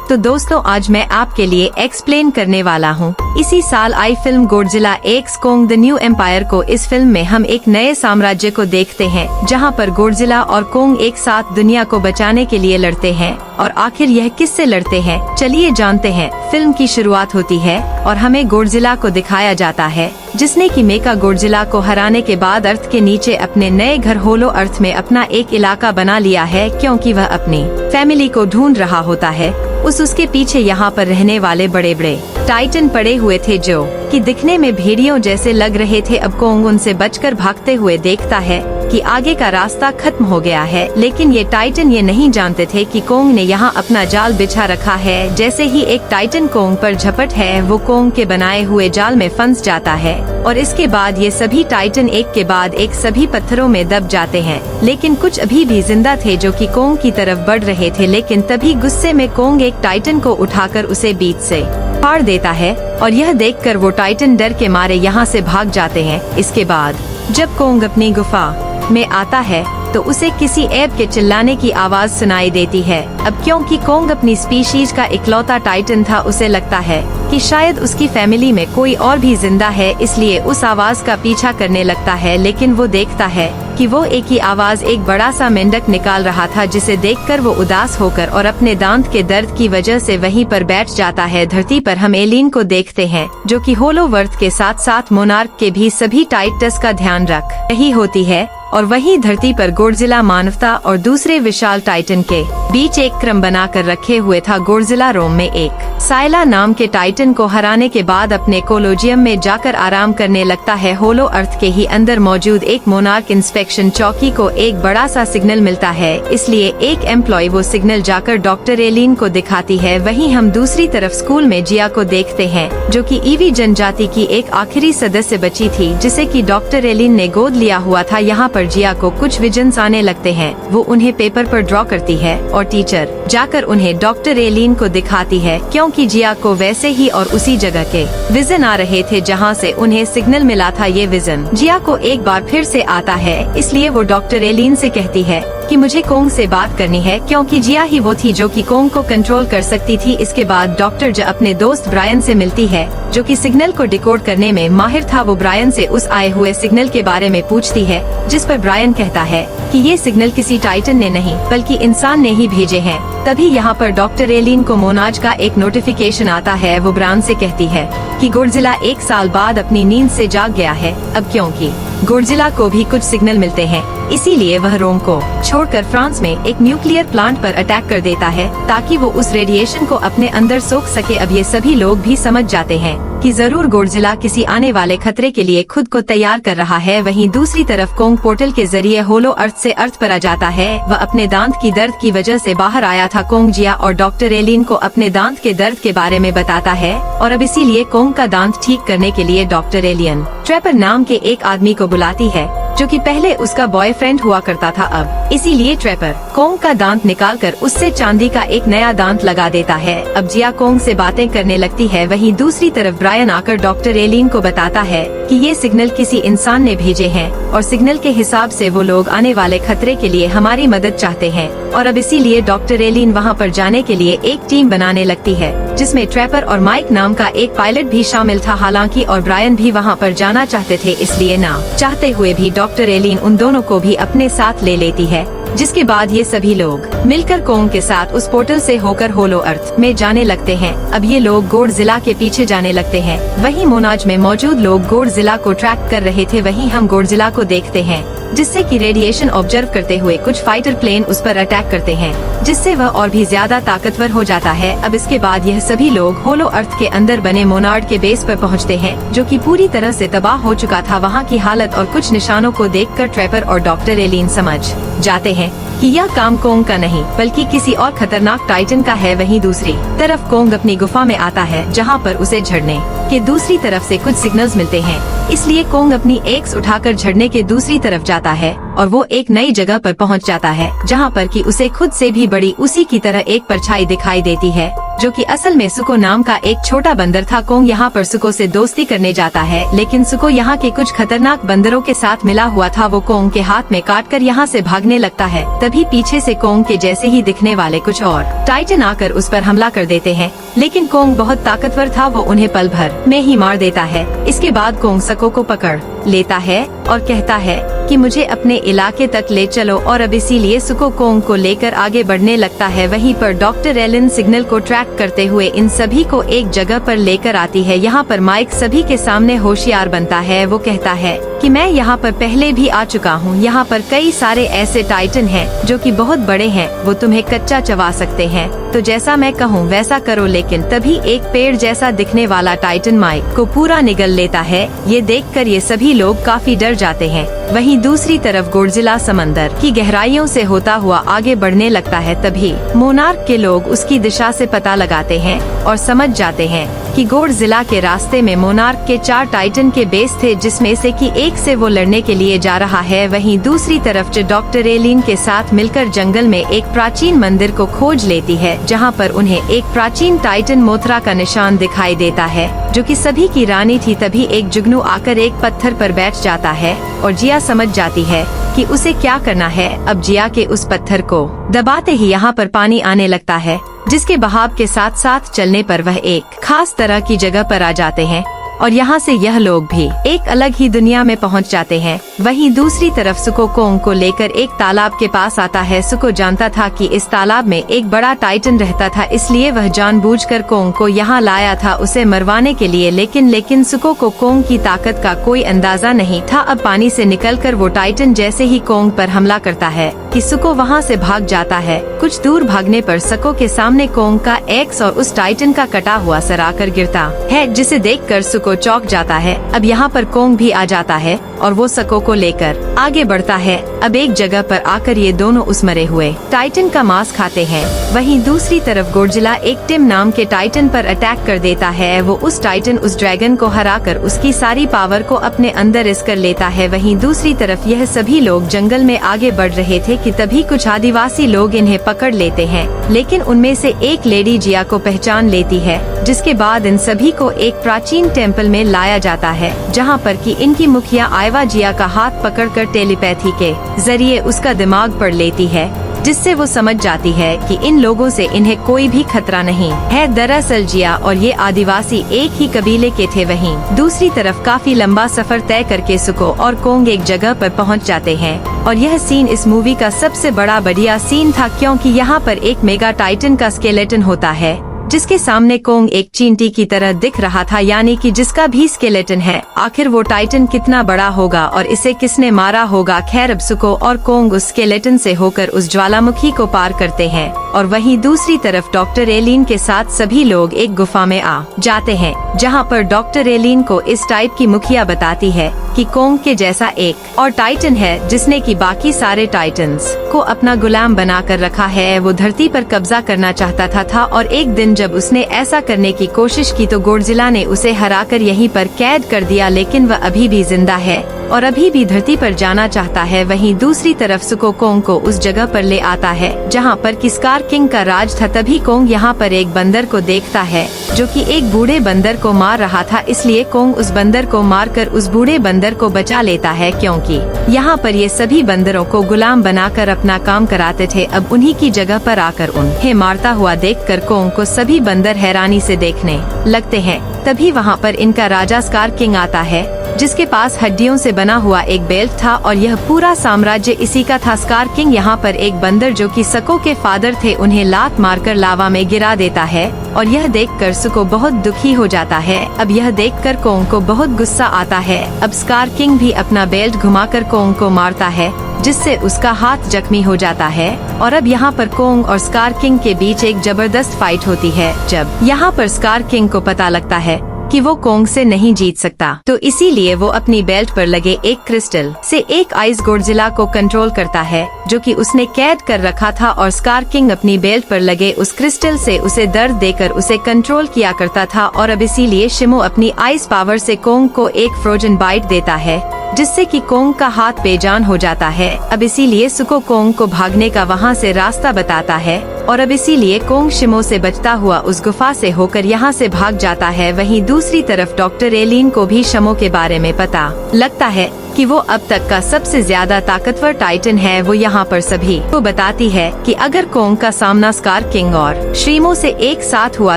तो दोस्तों आज मैं आपके लिए एक्सप्लेन करने वाला हूँ इसी साल आई film Godzilla X Kong the new empire को। इस फिल्म में हम एक नए साम्राज्य को देखते हैं जहाँ पर गॉडजिला और कोंग एक साथ दुनिया को बचाने के लिए लड़ते हैं। और आखिर यह किससे लड़ते हैं, चलिए जानते हैं। फिल्म की शुरुआत होती है और हमें गॉडजिला को दिखाया जाता है जिसने कि मेका गॉडजिला को हराने के बाद अर्थ के नीचे अपने नए घर होलो अर्थ में अपना एक इलाका बना लिया है, क्योंकि वह अपनी फैमिली को ढूंढ रहा होता है। उसके पीछे यहाँ पर रहने वाले बड़े बड़े टाइटन पड़े हुए थे जो कि दिखने में भेड़ियों जैसे लग रहे थे। अब कोंग उनसे बचकर भागते हुए देखता है कि आगे का रास्ता खत्म हो गया है, लेकिन ये टाइटन ये नहीं जानते थे कि कोंग ने यहाँ अपना जाल बिछा रखा है। जैसे ही एक टाइटन कोंग पर झपट है, वो कोंग के बनाए हुए जाल में फंस जाता है और इसके बाद ये सभी टाइटन एक के बाद एक सभी पत्थरों में दब जाते हैं। लेकिन कुछ अभी भी जिंदा थे जो कि कोंग की तरफ बढ़ रहे थे, लेकिन तभी गुस्से में कोंग एक टाइटन को उठाकर उसे बीच से फाड़ देता है और यह देखकर वो टाइटन डर के मारे यहाँ से भाग जाते हैं। इसके बाद जब कोंग अपनी गुफा में आता है तो उसे किसी ऐप के चिल्लाने की आवाज सुनाई देती है। अब क्योंकि कोंग अपनी स्पीशीज का इकलौता टाइटन था, उसे लगता है कि शायद उसकी फैमिली में कोई और भी जिंदा है, इसलिए उस आवाज का पीछा करने लगता है। लेकिन वो देखता है कि वो एक ही आवाज एक बड़ा सा मेंढक निकाल रहा था, जिसे देखकर वो उदास होकर और अपने दांत के दर्द की वजह से वहीं पर बैठ जाता है। धरती पर हम एलिन को देखते हैं जो कि होलो वर्थ के साथ साथ मोनार्क के भी सभी टाइटस का ध्यान रख रही होती है। और वहीं धरती पर गॉडजिला मानवता और दूसरे विशाल टाइटन के बीच एक क्रम बनाकर रखे हुए था। गॉडजिला रोम में एक साइला नाम के टाइटन को हराने के बाद अपने कोलोजियम में जाकर आराम करने लगता है। होलो अर्थ के ही अंदर मौजूद एक मोनार्क इंस्पेक्शन चौकी को एक बड़ा सा सिग्नल मिलता है, इसलिए एक एम्प्लॉय वो सिग्नल जाकर डॉक्टर एलिन को दिखाती है। वहीं हम दूसरी तरफ स्कूल में जिया को देखते हैं जो कि ईवी जनजाति की एक आखिरी सदस्य बची थी, जिसे कि डॉक्टर एलिन ने गोद लिया हुआ था। यहाँ पर जिया को कुछ विजन्स आने लगते हैं, वो उन्हें पेपर पर ड्रॉ करती है और टीचर जाकर उन्हें डॉक्टर एलिन को दिखाती है, क्योंकि जिया को वैसे ही और उसी जगह के विजन आ रहे थे जहां से उन्हें सिग्नल मिला था। ये विजन जिया को एक बार फिर से आता है, इसलिए वो डॉक्टर एलिन से कहती है कि मुझे कोंग से बात करनी है, क्योंकि जिया ही वो थी जो कि कोंग को कंट्रोल कर सकती थी। इसके बाद डॉक्टर जो अपने दोस्त ब्रायन से मिलती है जो कि सिग्नल को डिकोड करने में माहिर था। वो ब्रायन से उस आए हुए सिग्नल के बारे में पूछती है, जिस पर ब्रायन कहता है कि ये सिग्नल किसी टाइटन ने नहीं बल्कि इंसान ने ही भेजे हैं। तभी यहाँ पर डॉक्टर एलिन को मोनाज का एक नोटिफिकेशन आता है। वो ब्रायन से कहती है कि गॉडजिला 1 साल बाद अपनी नींद से जाग गया है। अब क्योंकि गॉडजिला को भी कुछ सिग्नल मिलते हैं, इसीलिए वह रोम को छोड़कर फ्रांस में एक न्यूक्लियर प्लांट पर अटैक कर देता है ताकि वो उस रेडिएशन को अपने अंदर सोख सके। अब ये सभी लोग भी समझ जाते हैं कि जरूर गॉडजिला किसी आने वाले खतरे के लिए खुद को तैयार कर रहा है। वहीं दूसरी तरफ कोंग पोर्टल के जरिए होलो अर्थ से अर्थ पर आ जाता है। वह अपने दांत की दर्द की वजह से बाहर आया था। कोंग जिया और डॉक्टर एलिन को अपने दांत के दर्द के बारे में बताता है और अब इसीलिए कोंग का दांत ठीक करने के लिए डॉक्टर एलिन ट्रेपर नाम के एक आदमी को बुलाती है जो कि पहले उसका बॉयफ्रेंड हुआ करता था। अब इसीलिए ट्रेपर कोंग का दांत निकालकर उससे चांदी का एक नया दांत लगा देता है। अब जिया कोंग से बातें करने लगती है। वहीं दूसरी तरफ ब्रायन आकर डॉक्टर एलिन को बताता है कि ये सिग्नल किसी इंसान ने भेजे हैं और सिग्नल के हिसाब से वो लोग आने वाले खतरे के लिए हमारी मदद चाहते हैं। और अब इसीलिए डॉक्टर एलिन वहाँ पर जाने के लिए एक टीम बनाने लगती है, जिसमें ट्रेपर और माइक नाम का एक पायलट भी शामिल था। हालांकि और ब्रायन भी वहाँ पर जाना चाहते थे, इसलिए ना चाहते हुए भी डॉक्टर एलिन उन दोनों को भी अपने साथ ले लेती है। जिसके बाद ये सभी लोग मिलकर कोंग के साथ उस पोर्टल से होकर होलो अर्थ में जाने लगते हैं। अब ये लोग गॉडजिला के पीछे जाने लगते हैं। वहीं मोनाज में मौजूद लोग गॉडजिला को ट्रैक कर रहे थे। वहीं हम गॉडजिला को देखते हैं जिससे कि रेडिएशन ऑब्जर्व करते हुए कुछ फाइटर प्लेन उस पर अटैक करते हैं, जिससे वह और भी ज्यादा ताकतवर हो जाता है। अब इसके बाद यह सभी लोग होलो अर्थ के अंदर बने मोनार्ड के बेस पर पहुंचते हैं, जो कि पूरी तरह से तबाह हो चुका था। वहां की हालत और कुछ निशानों को देखकर ट्रेपर और डॉक्टर एलिन समझ जाते हैं कि यह काम कोंग का नहीं बल्कि किसी और खतरनाक टाइटन का है। वहीं दूसरी तरफ कोंग अपनी गुफा में आता है, जहां पर उसे झरने के दूसरी तरफ से कुछ सिग्नल्स मिलते हैं। इसलिए कोंग अपनी एक्स उठाकर झरने के दूसरी तरफ जाता है और वो एक नई जगह पर पहुंच जाता है, जहां पर कि उसे खुद से भी बड़ी उसी की तरह एक परछाई दिखाई देती है। जो कि असल में सुको नाम का एक छोटा बंदर था। कोंग यहाँ पर सुको से दोस्ती करने जाता है, लेकिन सुको यहाँ के कुछ खतरनाक बंदरों के साथ मिला हुआ था। वो कोंग के हाथ में काटकर यहाँ से भागने लगता है। तभी पीछे से कोंग के जैसे ही दिखने वाले कुछ और टाइटन आकर उस पर हमला कर देते हैं, लेकिन कोंग बहुत ताकतवर था, वो उन्हें पल भर में ही मार देता है। इसके बाद कोंग सुको को पकड़ लेता है और कहता है कि मुझे अपने इलाके तक ले चलो, और अब इसीलिए सुको कोंग को लेकर आगे बढ़ने लगता है। वहीं पर डॉक्टर एलन सिग्नल को ट्रैक करते हुए इन सभी को एक जगह पर लेकर आती है। यहाँ पर माइक सभी के सामने होशियार बनता है। वो कहता है कि मैं यहाँ पर पहले भी आ चुका हूँ। यहाँ पर कई सारे ऐसे टाइटन हैं जो कि बहुत बड़े हैं, वो तुम्हें कच्चा चबा सकते हैं, तो जैसा मैं कहूँ वैसा करो। लेकिन तभी एक पेड़ जैसा दिखने वाला टाइटन माइक को पूरा निगल लेता है। ये देखकर ये सभी लोग काफी डर जाते हैं। वहीं दूसरी तरफ गोडजिला समंदर की गहराइयों से होता हुआ आगे बढ़ने लगता है। तभी मोनार्क के लोग उसकी दिशा से पता लगाते हैं और समझ जाते हैं कि गोडजिला के रास्ते में मोनार्क के 4 टाइटन के बेस थे, जिसमें से कि एक से वो लड़ने के लिए जा रहा है। वहीं दूसरी तरफ जो डॉक्टर एलिन के साथ मिलकर जंगल में एक प्राचीन मंदिर को खोज लेती है, जहाँ पर उन्हें एक प्राचीन टाइटन मोथरा का निशान दिखाई देता है, जो कि सभी की रानी थी। तभी एक जुगनू आकर एक पत्थर पर बैठ जाता है और जिया समझ जाती है कि उसे क्या करना है। अब जिया के उस पत्थर को दबाते ही यहाँ पर पानी आने लगता है, जिसके बहाव के साथ साथ चलने पर वह एक खास तरह की जगह पर आ जाते हैं और यहाँ से यह लोग भी एक अलग ही दुनिया में पहुँच जाते हैं। वहीं दूसरी तरफ सुको कोंग को लेकर एक तालाब के पास आता है। सुको जानता था कि इस तालाब में एक बड़ा टाइटन रहता था, इसलिए वह जानबूझकर कोंग को यहाँ लाया था उसे मरवाने के लिए। लेकिन सुको को कोंग की ताकत का कोई अंदाजा नहीं था। अब पानी से निकलकर वो टाइटन जैसे ही कोंग पर हमला करता है कि सुको वहाँ से भाग जाता है। कुछ दूर भागने पर सुको के सामने कोंग का एक्स और उस टाइटन का कटा हुआ सर आकर गिरता है, जिसे देखकर सुको चौंक जाता है। अब यहाँ पर कोंग भी आ जाता है और वो सुको को लेकर आगे बढ़ता है। अब एक जगह पर आकर ये दोनों उस मरे हुए टाइटन का मांस खाते हैं। वहीं दूसरी तरफ गोडजिला एक टिम नाम के टाइटन पर अटैक कर देता है। वो उस टाइटन उस ड्रैगन को हराकर उसकी सारी पावर को अपने अंदर इस कर लेता है। वहीं दूसरी तरफ यह सभी लोग जंगल में आगे बढ़ रहे थे कि तभी कुछ आदिवासी लोग इन्हें पकड़ लेते हैं, लेकिन उनमें से एक लेडी जिया को पहचान लेती है, जिसके बाद इन सभी को एक प्राचीन टेम्पल में लाया जाता है, जहाँ पर कि इनकी मुखिया आयवा जिया का हाथ पकड़कर टेलीपैथी के जरिए उसका दिमाग पढ़ लेती है, जिससे वो समझ जाती है कि इन लोगों से इन्हें कोई भी खतरा नहीं है। दरअसल जिया और ये आदिवासी एक ही कबीले के थे। वहीं दूसरी तरफ काफी लंबा सफर तय करके सुको और कोंग एक जगह पर पहुंच जाते हैं, और यह सीन इस मूवी का सबसे बड़ा बढ़िया सीन था, क्योंकि यहाँ पर एक मेगा टाइटन का स्केलेटन होता है, जिसके सामने कोंग एक चींटी की तरह दिख रहा था, यानी कि जिसका भी स्केलेटन है। आखिर वो टाइटन कितना बड़ा होगा और इसे किसने मारा होगा। खैर अब सुको और कोंग उस स्केलेटन से होकर उस ज्वालामुखी को पार करते हैं, और वहीं दूसरी तरफ डॉक्टर एलिन के साथ सभी लोग एक गुफा में आ जाते हैं, जहां पर डॉक्टर एलिन को इस टाइप की मुखिया बताती है कि कोंग के जैसा एक और टाइटन है, जिसने कि बाकी सारे टाइटन्स को अपना गुलाम बनाकर रखा है। वो धरती पर कब्जा करना चाहता था और एक दिन जब उसने ऐसा करने की कोशिश की तो गोडजिला ने उसे हराकर यहीं पर कैद कर दिया, लेकिन वह अभी भी जिंदा है और अभी भी धरती पर जाना चाहता है। वहीं दूसरी तरफ सुको कोंग को उस जगह पर ले आता है जहां पर कि स्कार किंग का राज था। तभी कोंग यहां पर एक बंदर को देखता है जो कि एक बूढ़े बंदर को मार रहा था, इसलिए कोंग उस बंदर को मारकर उस बूढ़े बंदर को बचा लेता है, क्योंकि यहाँ पर ये सभी बंदरों को गुलाम बनाकर अपना काम कराते थे। अब उन्हीं की जगह पर आकर उन्हें मारता हुआ देखकर कोंग को सभी बंदर हैरानी से देखने लगते हैं। तभी वहाँ पर इनका राजा स्कार किंग आता है, जिसके पास हड्डियों से बना हुआ एक बेल्ट था और यह पूरा साम्राज्य इसी का था। स्कार किंग यहाँ पर एक बंदर जो कि सुको के फादर थे उन्हें लात मारकर लावा में गिरा देता है, और यह देखकर सुको बहुत दुखी हो जाता है। अब यह देखकर कोंग को बहुत गुस्सा आता है। अब स्कार किंग भी अपना बेल्ट घुमाकर कोंग को मारता है, जिससे उसका हाथ जख्मी हो जाता है। और अब यहाँ पर कोंग और स्कार किंग के बीच एक जबरदस्त फाइट होती है। जब यहाँ पर स्कार किंग को पता लगता है कि वो कोंग से नहीं जीत सकता, तो इसीलिए वो अपनी बेल्ट पर लगे एक क्रिस्टल से एक आइस गोडजिला को कंट्रोल करता है, जो कि उसने कैद कर रखा था, और स्कार किंग अपनी बेल्ट पर लगे उस क्रिस्टल से उसे दर्द देकर उसे कंट्रोल किया करता था। और अब इसीलिए शिमो अपनी आइस पावर से कोंग को एक फ्रोजन बाइट देता है, जिससे कि कोंग का हाथ बेजान हो जाता है। अब इसीलिए सुको कोंग को भागने का वहाँ से रास्ता बताता है और अब इसीलिए कोंग शिमो से बचता हुआ उस गुफा से होकर यहाँ से भाग जाता है। वहीं दूसरी तरफ डॉक्टर एलिन को भी शिमो के बारे में पता लगता है कि वो अब तक का सबसे ज्यादा ताकतवर टाइटन है। वो यहाँ पर सभी को बताती है कि अगर कोंग का सामना स्कार किंग और श्रीमो से एक साथ हुआ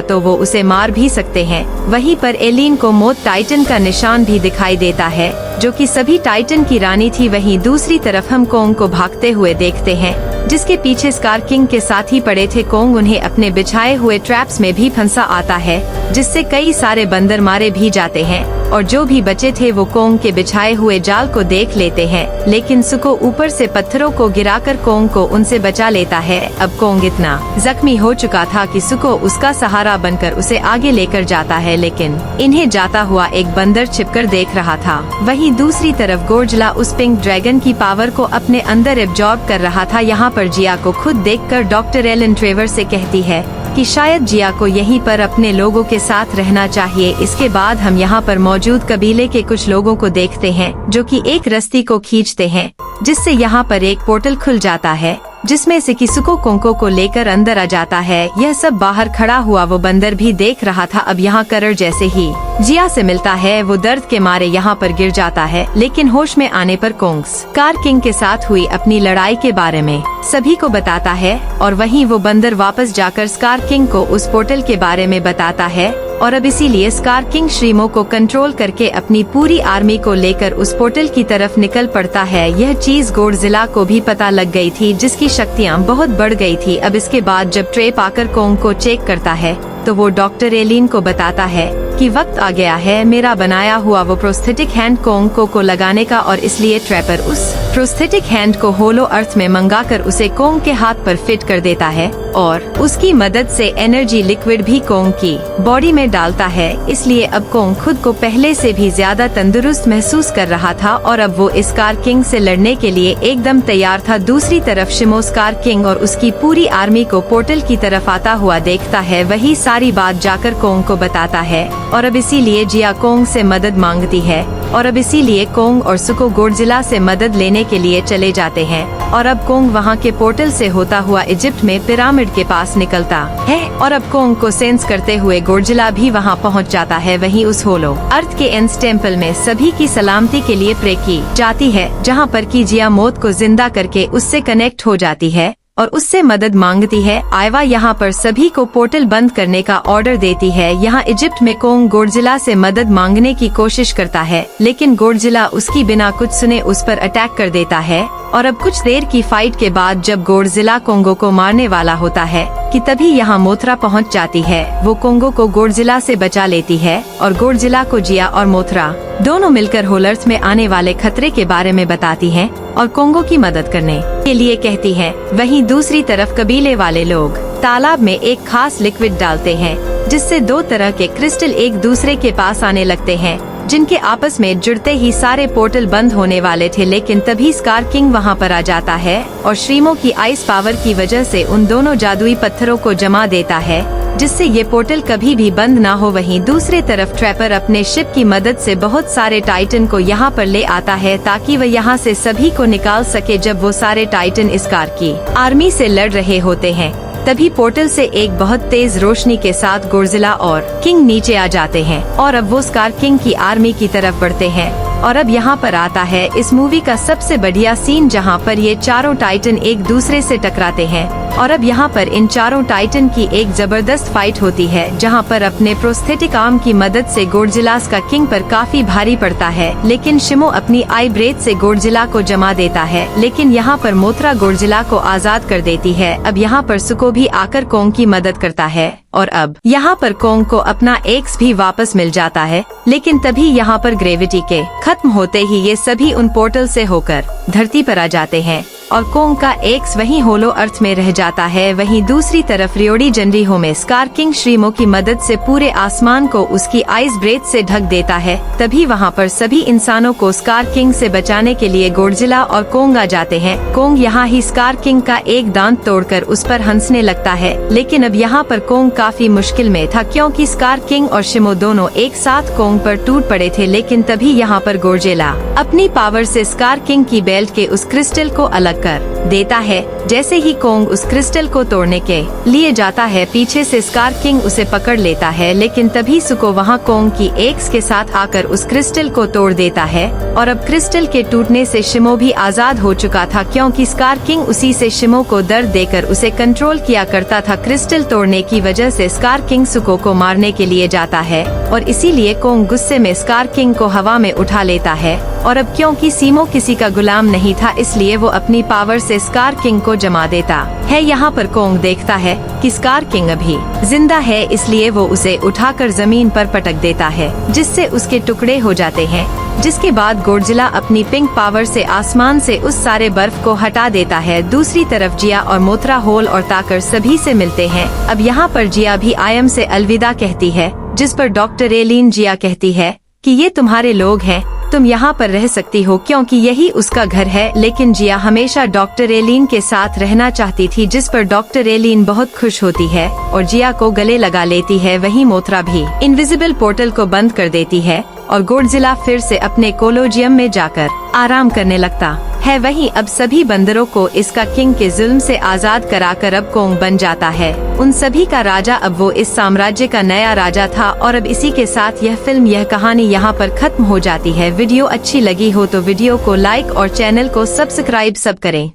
तो वो उसे मार भी सकते हैं। वहीं पर एलिन को मौत टाइटन का निशान भी दिखाई देता है, जो कि सभी टाइटन की रानी थी। वहीं दूसरी तरफ हम कोंग को भागते हुए देखते हैं, जिसके पीछे स्कार किंग के साथ ही पड़े थे। कोंग उन्हें अपने बिछाए हुए ट्रैप्स में भी फंसा आता है, जिससे कई सारे बंदर मारे भी जाते हैं और जो भी बचे थे वो कोंग के बिछाए हुए जाल को देख लेते हैं। लेकिन सुको ऊपर से पत्थरों को गिराकर कोंग को उनसे बचा लेता है। अब कोंग इतना जख्मी हो चुका था कि सुको उसका सहारा बनकर उसे आगे लेकर जाता है, लेकिन इन्हें जाता हुआ एक बंदर छिपकर देख रहा था। वहीं दूसरी तरफ गोडजिला उस पिंक ड्रैगन की पावर को अपने अंदर एब्जॉर्ब कर रहा था। यहाँ पर जिया को खुद देखकर डॉक्टर एलन ट्रेवर से कहती है कि शायद जिया को यहीं पर अपने लोगों के साथ रहना चाहिए। इसके बाद हम यहाँ पर मौजूद कबीले के कुछ लोगों को देखते हैं, जो कि एक रस्सी को खींचते हैं, जिससे यहाँ पर एक पोर्टल खुल जाता है, जिसमें से सुको कोंको को लेकर अंदर आ जाता है। यह सब बाहर खड़ा हुआ वो बंदर भी देख रहा था। अब यहाँ करर जैसे ही जिया से मिलता है, वो दर्द के मारे यहाँ पर गिर जाता है, लेकिन होश में आने पर कोंग स्कार किंग के साथ हुई अपनी लड़ाई के बारे में सभी को बताता है और वहीं वो बंदर वापस जाकर स्कार किंग को उस पोर्टल के बारे में बताता है। और अब इसीलिए स्कार किंग श्रीमो को कंट्रोल करके अपनी पूरी आर्मी को लेकर उस पोर्टल की तरफ निकल पड़ता है। यह चीज गोडजिला को भी पता लग गई थी, जिसकी शक्तियाँ बहुत बढ़ गई थी। अब इसके बाद जब ट्रेप आकर कोंग को चेक करता है तो वो डॉक्टर एलिन को बताता है कि वक्त आ गया है मेरा बनाया हुआ वो प्रोस्थेटिक हैंड कोंग को लगाने का, और इसलिए ट्रैपर उस प्रोस्थेटिक हैंड को होलो अर्थ में मंगाकर उसे कोंग के हाथ पर फिट कर देता है और उसकी मदद से एनर्जी लिक्विड भी कोंग की बॉडी में डालता है। इसलिए अब कोंग खुद को पहले से भी ज्यादा तंदुरुस्त महसूस कर रहा था और अब वो स्कार किंग से लड़ने के लिए एकदम तैयार था। दूसरी तरफ शिमो स्कार किंग और उसकी पूरी आर्मी को पोर्टल की तरफ आता हुआ देखता है। वही सारी बात जाकर कोंग को बताता है और अब इसीलिए जिया कोंग से मदद मांगती है और अब इसीलिए कोंग और सुको गोडजिला से मदद लेने के लिए चले जाते हैं। और अब कोंग वहाँ के पोर्टल से होता हुआ इजिप्ट में पिरामिड के पास निकलता है और अब कोंग को सेंस करते हुए गोडजिला भी वहाँ पहुँच जाता है। वहीं उस होलो अर्थ के एंस टेम्पल में सभी की सलामती के लिए प्रे की जाती है, जहाँ पर की जिया मौत को जिंदा करके उससे कनेक्ट हो जाती है और उससे मदद मांगती है। आयवा यहाँ पर सभी को पोर्टल बंद करने का ऑर्डर देती है। यहाँ इजिप्ट में कोंग गोडजिला से मदद मांगने की कोशिश करता है, लेकिन गोडजिला उसकी बिना कुछ सुने उस पर अटैक कर देता है। और अब कुछ देर की फाइट के बाद जब गोडजिला कोंगो को मारने वाला होता है कि तभी यहाँ मोथरा पहुँच जाती है। वो कोंगो को गोडजिला से बचा लेती है और गोडजिला को जिया और मोथरा दोनों मिलकर होलर्थ में आने वाले खतरे के बारे में बताती हैं और कोंगो की मदद करने के लिए कहती हैं। वहीं दूसरी तरफ कबीले वाले लोग तालाब में एक खास लिक्विड डालते हैं, जिससे दो तरह के क्रिस्टल एक दूसरे के पास आने लगते हैं, जिनके आपस में जुड़ते ही सारे पोर्टल बंद होने वाले थे। लेकिन तभी स्कार किंग वहां पर आ जाता है और श्रीमो की आइस पावर की वजह से उन दोनों जादुई पत्थरों को जमा देता है, जिससे ये पोर्टल कभी भी बंद ना हो। वहीं दूसरे तरफ ट्रैपर अपने शिप की मदद से बहुत सारे टाइटन को यहाँ पर ले आता है ताकि वह यहाँ से सभी को निकाल सके। जब वो सारे टाइटन स्कार की आर्मी से लड़ रहे होते हैं, तभी पोर्टल से एक बहुत तेज रोशनी के साथ गोडजिला और किंग नीचे आ जाते हैं और अब वो स्कार किंग की आर्मी की तरफ बढ़ते हैं। और अब यहाँ पर आता है इस मूवी का सबसे बढ़िया सीन, जहाँ पर ये चारों टाइटन एक दूसरे से टकराते हैं और अब यहाँ पर इन चारों टाइटन की एक जबरदस्त फाइट होती है, जहाँ पर अपने प्रोस्थेटिक आर्म की मदद से गोडजिला का किंग पर काफी भारी पड़ता है। लेकिन शिमो अपनी आई ब्रेथ से गोडजिला को जमा देता है, लेकिन यहाँ पर मोथरा गोडजिला को आजाद कर देती है। अब यहाँ पर सुको भी आकर कोंग की मदद करता है और अब यहाँ पर कोंग को अपना एक्स भी वापस मिल जाता है। लेकिन तभी यहाँ पर ग्रेविटी के खत्म होते ही ये सभी उन पोर्टल से होकर धरती पर आ जाते हैं और कोंग का एक्स वहीं होलो अर्थ में रह जाता है। वहीं दूसरी तरफ रियोडी जनरीहो में स्कार किंग श्रीमो की मदद से पूरे आसमान को उसकी आइस ब्रेथ से ढक देता है। तभी वहाँ पर सभी इंसानों को स्कार किंग से बचाने के लिए गोडजिला और कोंग आ जाते हैं। कोंग यहाँ ही स्कार किंग का एक दांत तोड़कर उस पर हंसने लगता है, लेकिन अब यहाँ पर कोंग काफी मुश्किल में था क्योंकि स्कार किंग और शिमो दोनों एक साथ कोंग पर टूट पड़े थे। लेकिन तभी यहाँ पर गोडजिला अपनी पावर से स्कार किंग की बेल्ट के उस क्रिस्टल को अलग कर देता है। जैसे ही कोंग उस क्रिस्टल को तोड़ने के लिए जाता है, पीछे से स्कार किंग उसे पकड़ लेता है, लेकिन तभी सुको वहाँ कोंग की एक्स के साथ आकर उस क्रिस्टल को तोड़ देता है। और अब क्रिस्टल के टूटने से शिमो भी आजाद हो चुका था क्योंकि स्कार किंग उसी से शिमो को दर्द देकर उसे कंट्रोल किया करता था। क्रिस्टल तोड़ने की वजह से स्कार किंग सुको को मारने के लिए जाता है और इसीलिए कोंग गुस्से में स्कार किंग को हवा में उठा लेता है। और अब क्योंकि सीमो किसी का गुलाम नहीं था, इसलिए वो अपनी पावर से स्कार किंग को जमा देता है। यहाँ पर कोंग देखता है कि स्कार किंग अभी जिंदा है, इसलिए वो उसे उठाकर जमीन पर पटक देता है, जिससे उसके टुकड़े हो जाते हैं। जिसके बाद गोडजिला अपनी पिंक पावर से आसमान से उस सारे बर्फ को हटा देता है। दूसरी तरफ जिया और मोथरा होल और ताकर सभी से मिलते हैं। अब यहाँ पर जिया भी आयम से अलविदा कहती है, जिस पर डॉक्टर एलिन जिया कहती है कि ये तुम्हारे लोग हैं, तुम यहाँ पर रह सकती हो क्योंकि यही उसका घर है। लेकिन जिया हमेशा डॉक्टर एलिन के साथ रहना चाहती थी, जिस पर डॉक्टर एलिन बहुत खुश होती है और जिया को गले लगा लेती है। वहीं मोथरा भी इनविजिबल पोर्टल को बंद कर देती है और गोडजिला फिर से अपने कोलोजियम में जाकर आराम करने लगता है। वहीं अब सभी बंदरों को इसका किंग के जुल्म से आजाद कराकर अब कोंग बन जाता है उन सभी का राजा। अब वो इस साम्राज्य का नया राजा था। और अब इसी के साथ यह फिल्म, यह कहानी यहाँ पर खत्म हो जाती है। वीडियो अच्छी लगी हो तो वीडियो को लाइक और चैनल को सब्सक्राइब सब करें।